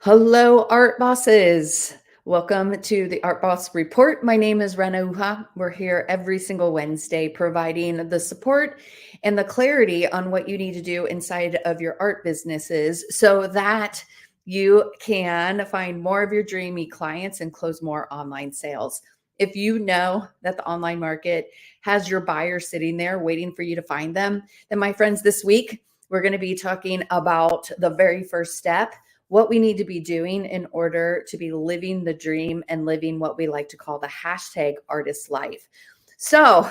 Hello, art bosses. Welcome to the Art Boss Report. My name is Rena Uha. We're here every single Wednesday providing the support and the clarity on what you need to do inside of your art businesses so that you can find more of your dreamy clients and close more online sales. If you know that the online market has your buyers sitting there waiting for you to find them, then my friends, this week we're going to be talking about the very first step, what we need to be doing in order to be living the dream and living what we like to call the hashtag artist life. So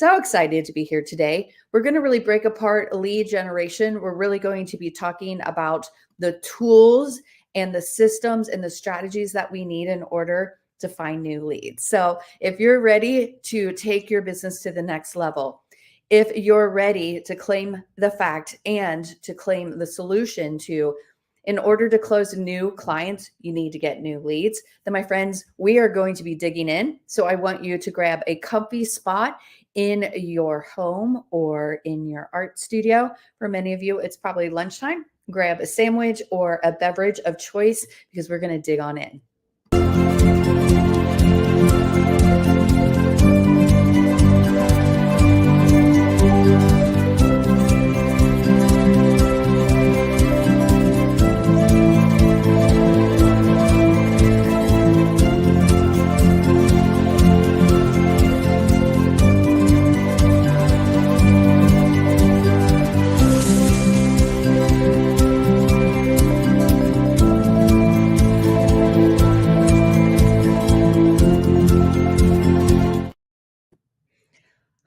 excited to be here today. We're going to really break apart lead generation. We're really going to be talking about the tools and the systems and the strategies that we need in order to find new leads. So if you're ready to take your business to the next level, if you're ready to claim the fact and to claim the solution to, in order to close new clients, you need to get new leads, then my friends, we are going to be digging in. So I want you to grab a comfy spot in your home or in your art studio. For many of you, it's probably lunchtime. Grab a sandwich or a beverage of choice because we're going to dig on in.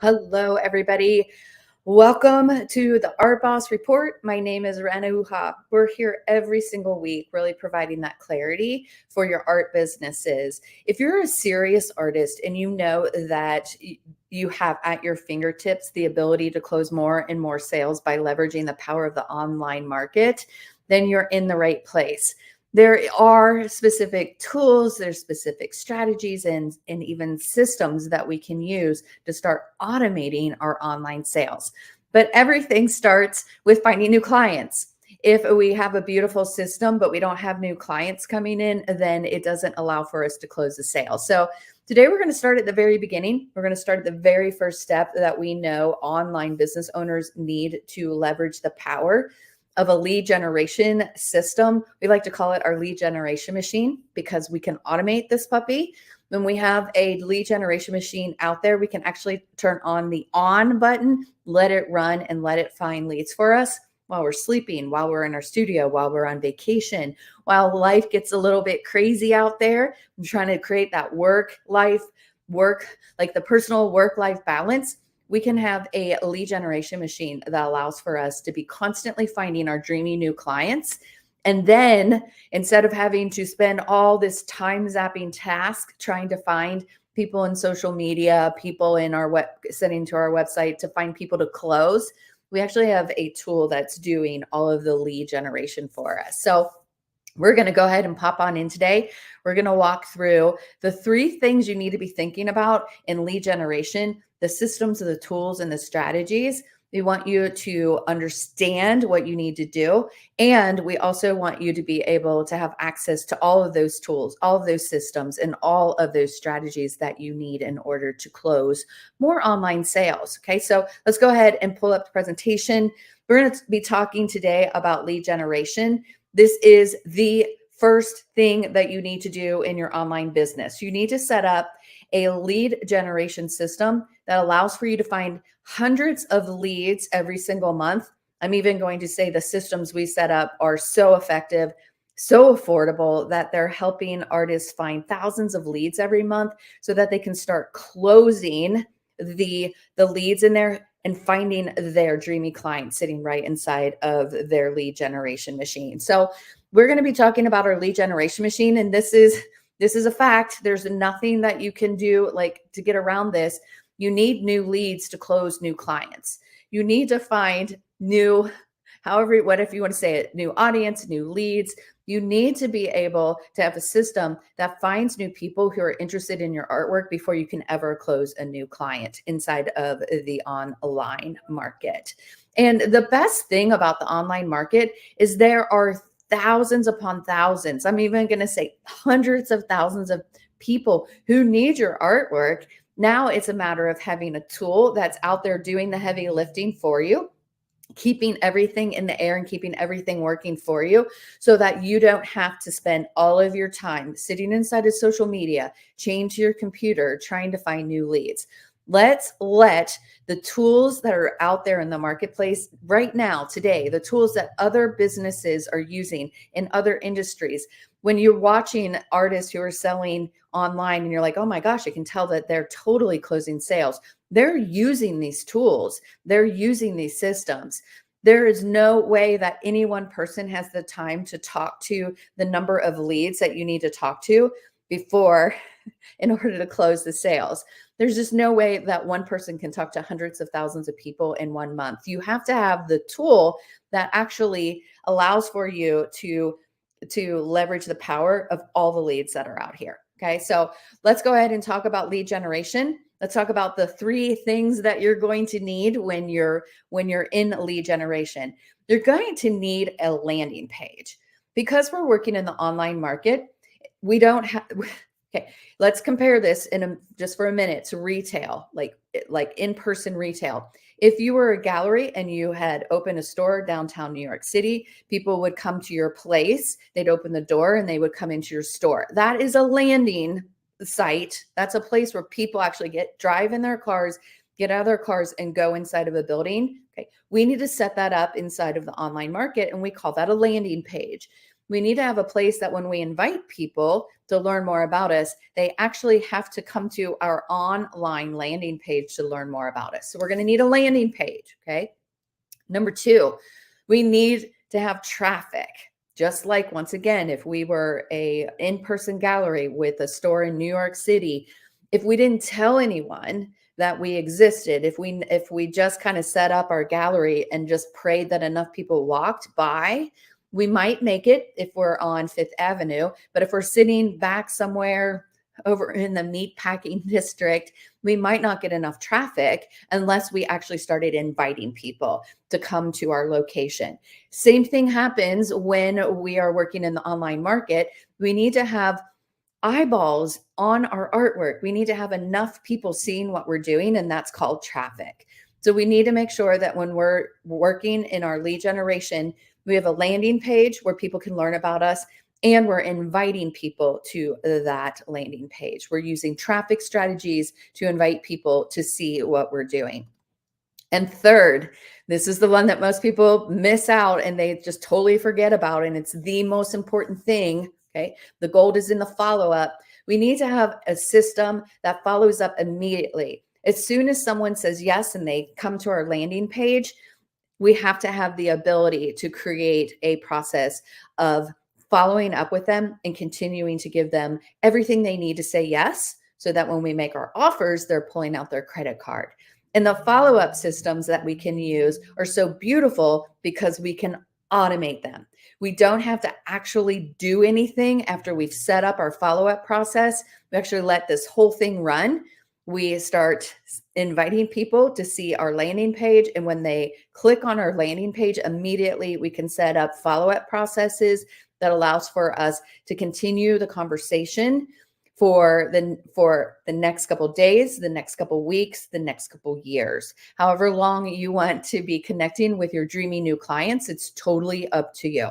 Hello, everybody. Welcome to the Art Boss Report. My name is Rena Uha. We're here every single week, really providing that clarity for your art businesses. If you're a serious artist and you know that you have at your fingertips the ability to close more and more sales by leveraging the power of the online market, then you're in the right place. There are specific tools, there's specific strategies and even systems that we can use to start automating our online sales. But everything starts with finding new clients. If we have a beautiful system, but we don't have new clients coming in, then it doesn't allow for us to close the sale. So today we're going to start at the very beginning. We're going to start at the very first step that we know online business owners need to leverage the power of a lead generation system. We like to call it our lead generation machine because we can automate this puppy. When we have a lead generation machine out there, we can actually turn on the on button, let it run and let it find leads for us while we're sleeping, while we're in our studio, while we're on vacation, while life gets a little bit crazy out there. I'm trying to create that work, like the personal work-life balance. We can have a lead generation machine that allows for us to be constantly finding our dreamy new clients. And then instead of having to spend all this time zapping task trying to find people in social media, people in our sending to our website to find people to close, we actually have a tool that's doing all of the lead generation for us. So we're going to go ahead and pop on in today. We're going to walk through the 3 things you need to be thinking about in lead generation, the systems, the tools, and the strategies. We want you to understand what you need to do. And we also want you to be able to have access to all of those tools, all of those systems, and all of those strategies that you need in order to close more online sales. Okay, so let's go ahead and pull up the presentation. We're going to be talking today about lead generation. This is the first thing that you need to do in your online business. You need to set up a lead generation system that allows for you to find hundreds of leads every single month. I'm even going to say the systems we set up are so effective, so affordable that they're helping artists find thousands of leads every month so that they can start closing the leads in there and finding their dreamy client sitting right inside of their lead generation machine. So we're going to be talking about our lead generation machine. And this is a fact. There's nothing that you can do like to get around this. You need new leads to close new clients. You need to find new, what if you want to say it, new audience, new leads. You need to be able to have a system that finds new people who are interested in your artwork before you can ever close a new client inside of the online market. And the best thing about the online market is there are thousands upon thousands. I'm even going to say hundreds of thousands of people who need your artwork. Now it's a matter of having a tool that's out there doing the heavy lifting for you, keeping everything in the air and keeping everything working for you so that you don't have to spend all of your time sitting inside of social media, chained to your computer, trying to find new leads. Let's let the tools that are out there in the marketplace right now, today, the tools that other businesses are using in other industries. When you're watching artists who are selling online and you're like, oh my gosh, I can tell that they're totally closing sales. They're using these tools. They're using these systems. There is no way that any one person has the time to talk to the number of leads that you need to talk to before in order to close the sales. There's just no way that one person can talk to hundreds of thousands of people in 1 month. You have to have the tool that actually allows for you to leverage the power of all the leads that are out here. Okay, so let's go ahead and talk about lead generation. Let's talk about the 3 things that you're going to need when you're in lead generation. You're going to need a landing page. Because we're working in the online market, we don't have okay, let's compare this just for a minute to retail, like in-person retail. If you were a gallery and you had opened a store downtown New York City, people would come to your place, they'd open the door and they would come into your store. That is a landing site. That's a place where people actually drive in their cars, get out of their cars and go inside of a building. Okay. We need to set that up inside of the online market and we call that a landing page. We need to have a place that when we invite people to learn more about us, they actually have to come to our online landing page to learn more about us. So we're going to need a landing page. Okay. Number 2, we need to have traffic. Just like, once again, if we were a in-person gallery with a store in New York City, if we didn't tell anyone that we existed, if we just kind of set up our gallery and just prayed that enough people walked by, we might make it if we're on Fifth Avenue, but if we're sitting back somewhere over in the meat packing district, we might not get enough traffic unless we actually started inviting people to come to our location. Same thing happens when we are working in the online market. We need to have eyeballs on our artwork. We need to have enough people seeing what we're doing, and that's called traffic. So we need to make sure that when we're working in our lead generation, we have a landing page where people can learn about us, and we're inviting people to that landing page. We're using traffic strategies to invite people to see what we're doing. And third, this is the one that most people miss out and they just totally forget about, and it's the most important thing. Okay, the gold is in the follow-up. We need to have a system that follows up immediately. As soon as someone says yes and they come to our landing page, we have to have the ability to create a process of following up with them and continuing to give them everything they need to say yes, so that when we make our offers, they're pulling out their credit card. And the follow-up systems that we can use are so beautiful because we can automate them. We don't have to actually do anything after we've set up our follow-up process. We actually let this whole thing run. We start inviting people to see our landing page. And when they click on our landing page, immediately we can set up follow-up processes that allows for us to continue the conversation for the next couple of days, the next couple of weeks, the next couple of years. However long you want to be connecting with your dreamy new clients, it's totally up to you.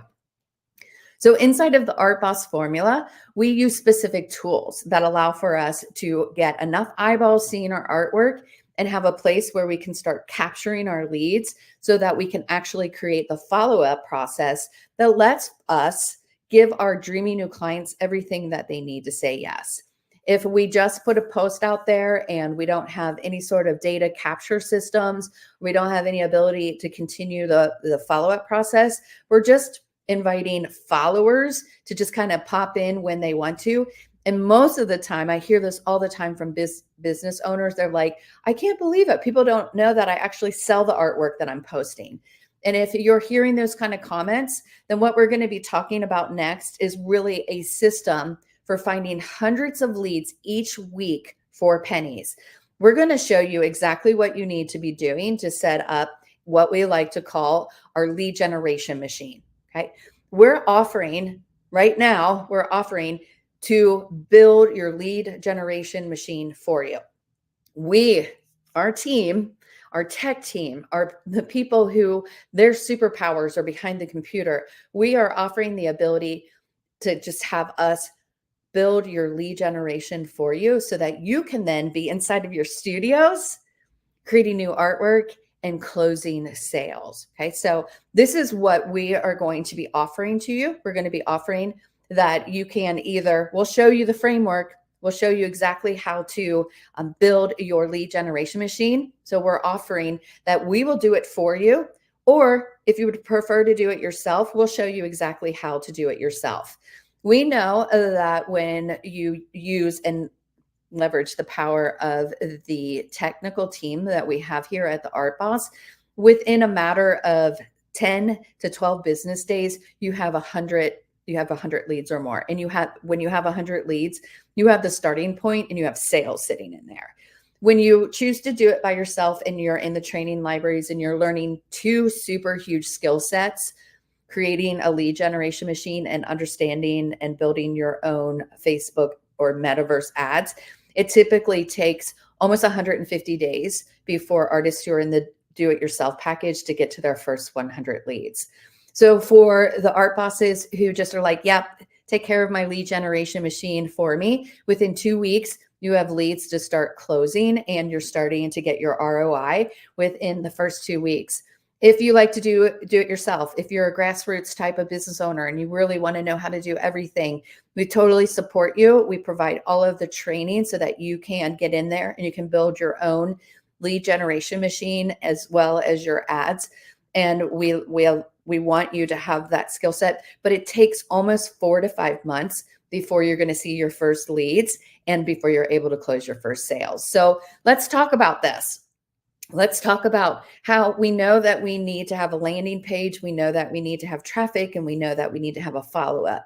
So inside of the Art Boss formula, we use specific tools that allow for us to get enough eyeballs seeing our artwork and have a place where we can start capturing our leads so that we can actually create the follow-up process that lets us give our dreamy new clients everything that they need to say yes. If we just put a post out there and we don't have any sort of data capture systems, we don't have any ability to continue the follow-up process, we're just inviting followers to just kind of pop in when they want to. And most of the time, I hear this all the time from business owners. They're like, I can't believe it. People don't know that I actually sell the artwork that I'm posting. And if you're hearing those kind of comments, then what we're going to be talking about next is really a system for finding hundreds of leads each week for pennies. We're going to show you exactly what you need to be doing to set up what we like to call our lead generation machine. Okay. we're offering right now, we're offering to build your lead generation machine for you. We, our team, our tech team, are the people who their superpowers are behind the computer. We are offering the ability to just have us build your lead generation for you so that you can then be inside of your studios creating new artwork and closing sales. Okay, so this is what we are going to be offering to you. We're going to be offering that you can either, we'll show you the framework, we'll show you exactly how to build your lead generation machine. So we're offering that we will do it for you, or if you would prefer to do it yourself, we'll show you exactly how to do it yourself. We know that when you use and leverage the power of the technical team that we have here at the Art Boss, within a matter of 10 to 12 business days, you have 100 leads or more. And when you have 100 leads, you have the starting point and you have sales sitting in there. When you choose to do it by yourself and you're in the training libraries and you're learning two super huge skill sets, creating a lead generation machine and understanding and building your own Facebook or metaverse ads, it typically takes almost 150 days before artists who are in the do-it-yourself package to get to their first 100 leads. So for the art bosses who just are like, yep, take care of my lead generation machine for me, within 2 weeks, you have leads to start closing and you're starting to get your ROI within the first 2 weeks. If you like to do it yourself, if you're a grassroots type of business owner and you really want to know how to do everything, we totally support you. We provide all of the training so that you can get in there and you can build your own lead generation machine as well as your ads. And we want you to have that skill set, but it takes almost 4 to 5 months before you're going to see your first leads and before you're able to close your first sales. So let's talk about this. Let's talk about how we know that we need to have a landing page. We know that we need to have traffic, and we know that we need to have a follow-up.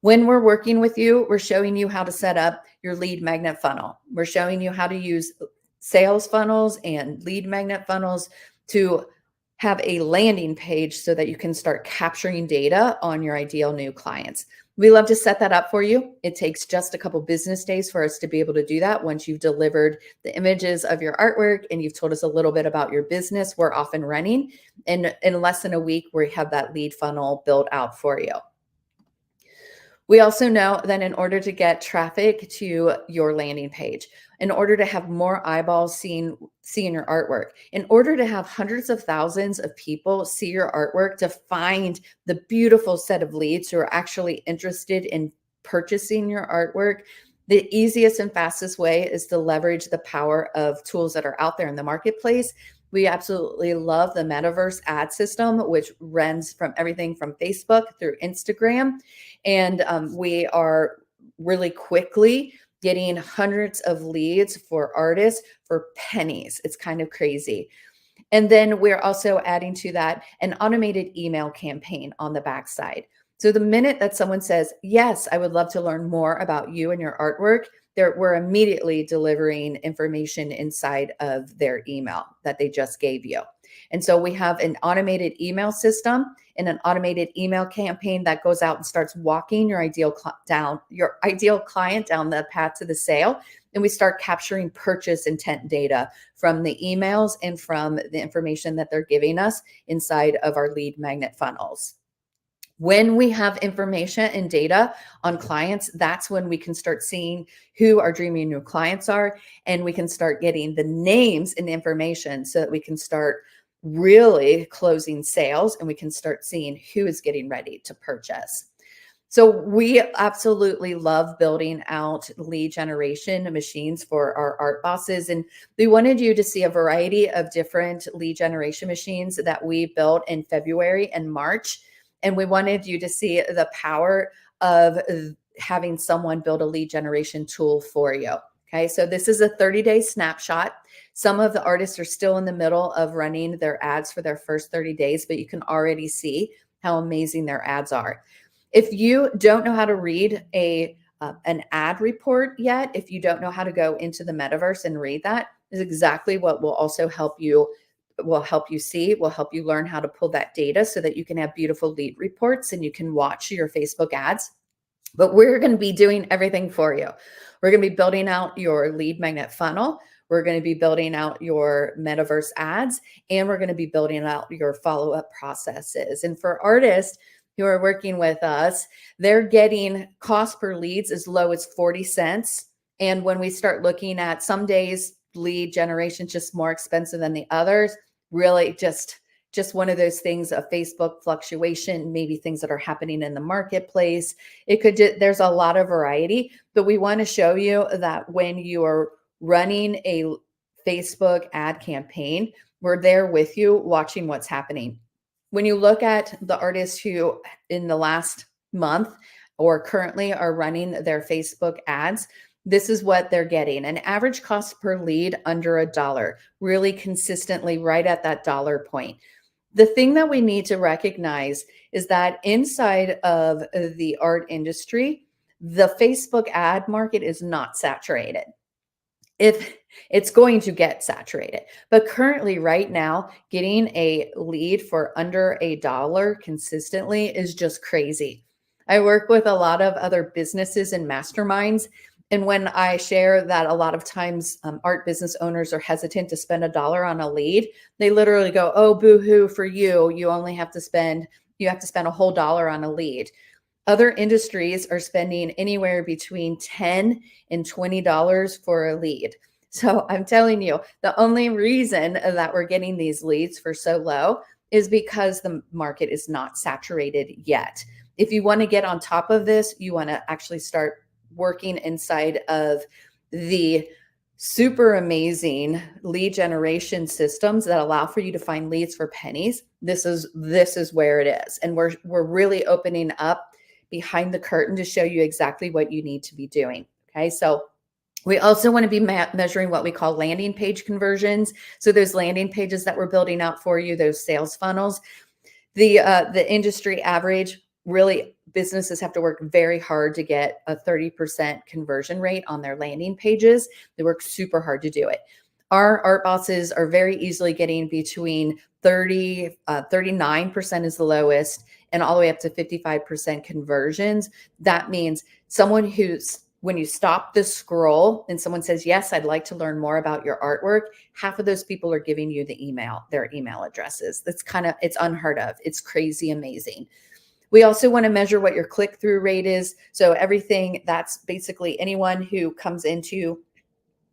When we're working with you, we're showing you how to set up your lead magnet funnel. We're showing you how to use sales funnels and lead magnet funnels to have a landing page so that you can start capturing data on your ideal new clients. We love to set that up for you. It takes just a couple business days for us to be able to do that. Once you've delivered the images of your artwork and you've told us a little bit about your business, we're off and running. And in less than a week, we have that lead funnel built out for you. We also know that in order to get traffic to your landing page, in order to have more eyeballs seeing your artwork, in order to have hundreds of thousands of people see your artwork, to find the beautiful set of leads who are actually interested in purchasing your artwork, the easiest and fastest way is to leverage the power of tools that are out there in the marketplace. We absolutely love the metaverse ad system, which runs from everything from Facebook through Instagram. And we are really quickly getting hundreds of leads for artists for pennies. It's kind of crazy. And then we're also adding to that an automated email campaign on the backside. So the minute that someone says, yes, I would love to learn more about you and your artwork, we're immediately delivering information inside of their email that they just gave you. And so we have an automated email system and an automated email campaign that goes out and starts walking your ideal client down the path to the sale. And we start capturing purchase intent data from the emails and from the information that they're giving us inside of our lead magnet funnels. When we have information and data on clients, that's when we can start seeing who our dreamy new clients are, and we can start getting the names and information so that we can start really closing sales and we can start seeing who is getting ready to purchase. So we absolutely love building out lead generation machines for our art bosses. And we wanted you to see a variety of different lead generation machines that we built in February and March. And we wanted you to see the power of having someone build a lead generation tool for you. Okay, so this is a 30-day snapshot. Some of the artists are still in the middle of running their ads for their first 30 days, but you can already see how amazing their ads are. If you don't know how to read an ad report yet, if you don't know how to go into the metaverse and read that, is exactly what will also help you will help you see, will help you learn how to pull that data so that you can have beautiful lead reports and you can watch your Facebook ads. But we're going to be doing everything for you. We're going to be building out your lead magnet funnel. We're going to be building out your metaverse ads, and we're going to be building out your follow-up processes. And for artists who are working with us, they're getting cost per leads as low as 40 cents. And when we start looking at some days, lead generation just more expensive than the others, really just one of those things, a Facebook fluctuation, maybe things that are happening in the marketplace. It could there's a lot of variety, but we want to show you that when you are running a Facebook ad campaign, we're there with you watching what's happening. When you look at the artists who in the last month or currently are running their Facebook ads, this is what they're getting. An average cost per lead under $1, really consistently right at that dollar point. The thing that we need to recognize is that inside of the art industry, the Facebook ad market is not saturated. If it's going to get saturated, but currently right now, getting a lead for under $1 consistently is just crazy. I work with a lot of other businesses and masterminds. And when I share that a lot of times art business owners are hesitant to spend $1 on a lead, they literally go, oh, boo-hoo for you. You have to spend a whole dollar on a lead. Other industries are spending anywhere between $10 and $20 for a lead. So I'm telling you, the only reason that we're getting these leads for so low is because the market is not saturated yet. If you want to get on top of this, you want to actually start working inside of the super amazing lead generation systems that allow for you to find leads for pennies. This is where it is. And we're really opening up behind the curtain to show you exactly what you need to be doing. Okay. So we also want to be measuring what we call landing page conversions. So those landing pages that we're building out for you, those sales funnels, the industry average, really businesses have to work very hard to get a 30% conversion rate on their landing pages. They work super hard to do it. Our art bosses are very easily getting between 39% is the lowest and all the way up to 55% conversions. That means someone when you stop the scroll and someone says, yes, I'd like to learn more about your artwork, half of those people are giving you their email addresses. It's unheard of. It's crazy amazing. We also want to measure what your click-through rate is. So everything that's basically anyone who comes into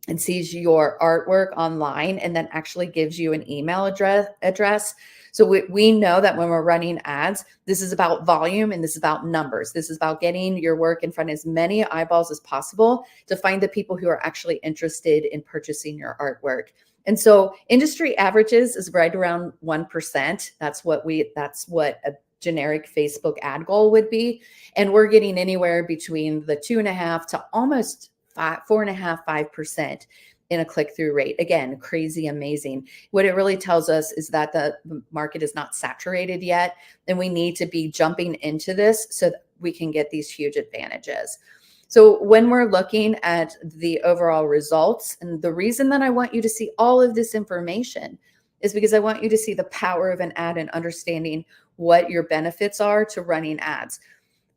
and sees your artwork online and then actually gives you an email address. So we know that when we're running ads, this is about volume and this is about numbers. This is about getting your work in front of as many eyeballs as possible to find the people who are actually interested in purchasing your artwork. And so industry averages is right around 1%. That's what a generic Facebook ad goal would be. And we're getting anywhere between the 2.5 to almost 4.5, 5% in a click-through rate. Again, crazy amazing. What it really tells us is that the market is not saturated yet, and we need to be jumping into this so that we can get these huge advantages. So when we're looking at the overall results, and the reason that I want you to see all of this information is because I want you to see the power of an ad and understanding what your benefits are to running ads.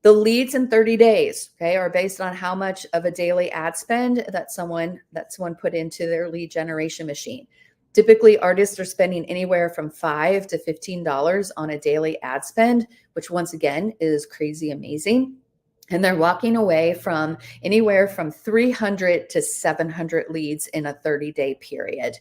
The leads in 30 days, okay, are based on how much of a daily ad spend that someone put into their lead generation machine. Typically, artists are spending anywhere from $5 to $15 on a daily ad spend, which once again is crazy amazing. And they're walking away from anywhere from 300 to 700 leads in a 30-day period.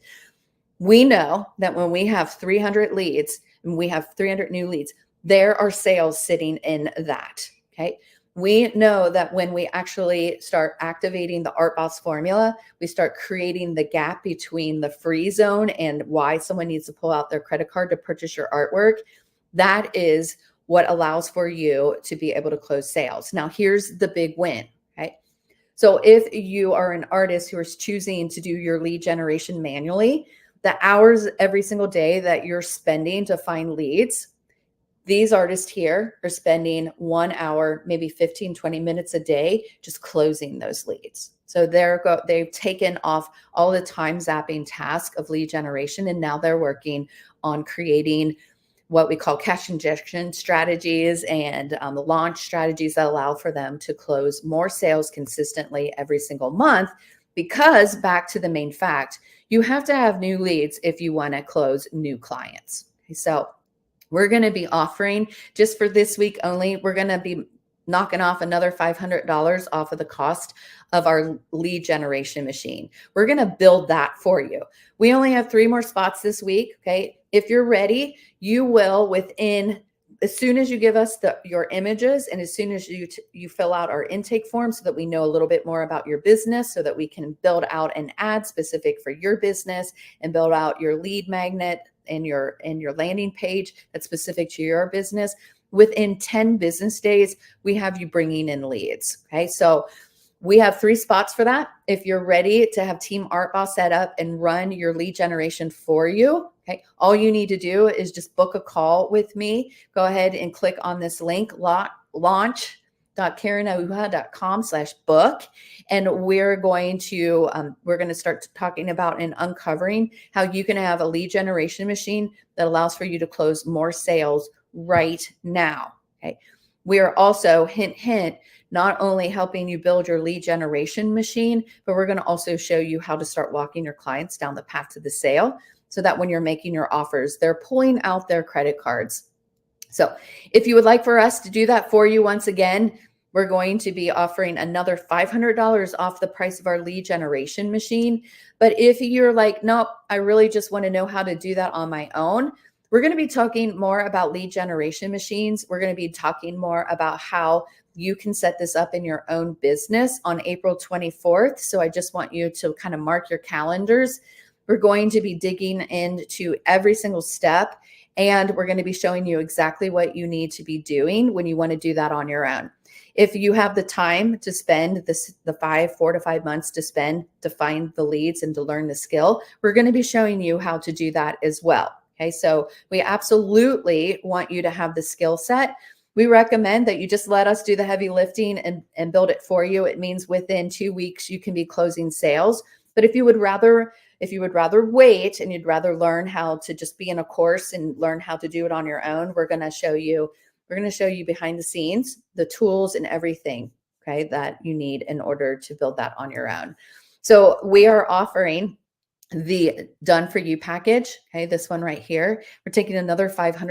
We know that when we have 300 leads and we have 300 new leads, there are sales sitting in that. Okay. We know that when we actually start activating the Art Boss formula, we start creating the gap between the free zone and why someone needs to pull out their credit card to purchase your artwork. That is what allows for you to be able to close sales. Now, here's the big win. Okay. So if you are an artist who is choosing to do your lead generation manually, the hours every single day that you're spending to find leads, These artists here are spending 1 hour, maybe 15, 20 minutes a day just closing those leads. So they've taken off all the time zapping task of lead generation, and now they're working on creating what we call cash injection strategies and the launch strategies that allow for them to close more sales consistently every single month. Because back to the main fact, you have to have new leads if you want to close new clients. Okay, so we're going to be offering, just for this week only, we're going to be knocking off another $500 off of the cost of our lead generation machine. We're going to build that for you. We only have 3 more spots this week. Okay. If you're ready, you will as soon as you give us your images, and as soon as you fill out our intake form so that we know a little bit more about your business, so that we can build out an ad specific for your business and build out your lead magnet and your landing page that's specific to your business. Within 10 business days, we have you bringing in leads. Okay. So we have 3 spots for that. If you're ready to have Team Art Boss set up and run your lead generation for you, okay, all you need to do is just book a call with me. Go ahead and click on this link, launch.karenahuja.com/book. And we're going to start talking about and uncovering how you can have a lead generation machine that allows for you to close more sales right now. Okay. We are also, hint, hint, not only helping you build your lead generation machine, but we're going to also show you how to start walking your clients down the path to the sale, so that when you're making your offers, they're pulling out their credit cards. So if you would like for us to do that for you, once again, we're going to be offering another $500 off the price of our lead generation machine. But if you're like, nope, I really just want to know how to do that on my own, we're going to be talking more about lead generation machines. We're going to be talking more about how you can set this up in your own business on April 24th. So I just want you to kind of mark your calendars. We're going to be digging into every single step, and we're going to be showing you exactly what you need to be doing when you want to do that on your own. If you have the time to spend the 4 to 5 months to spend to find the leads and to learn the skill, we're going to be showing you how to do that as well. Okay, so we absolutely want you to have the skill set. We recommend that you just let us do the heavy lifting and build it for you. It means within 2 weeks you can be closing sales. But if you would rather wait and you'd rather learn how to just be in a course and learn how to do it on your own, we're going to show you behind the scenes, the tools and everything, okay, that you need in order to build that on your own. So we are offering the done for you package. Okay, this one right here. We're taking another $500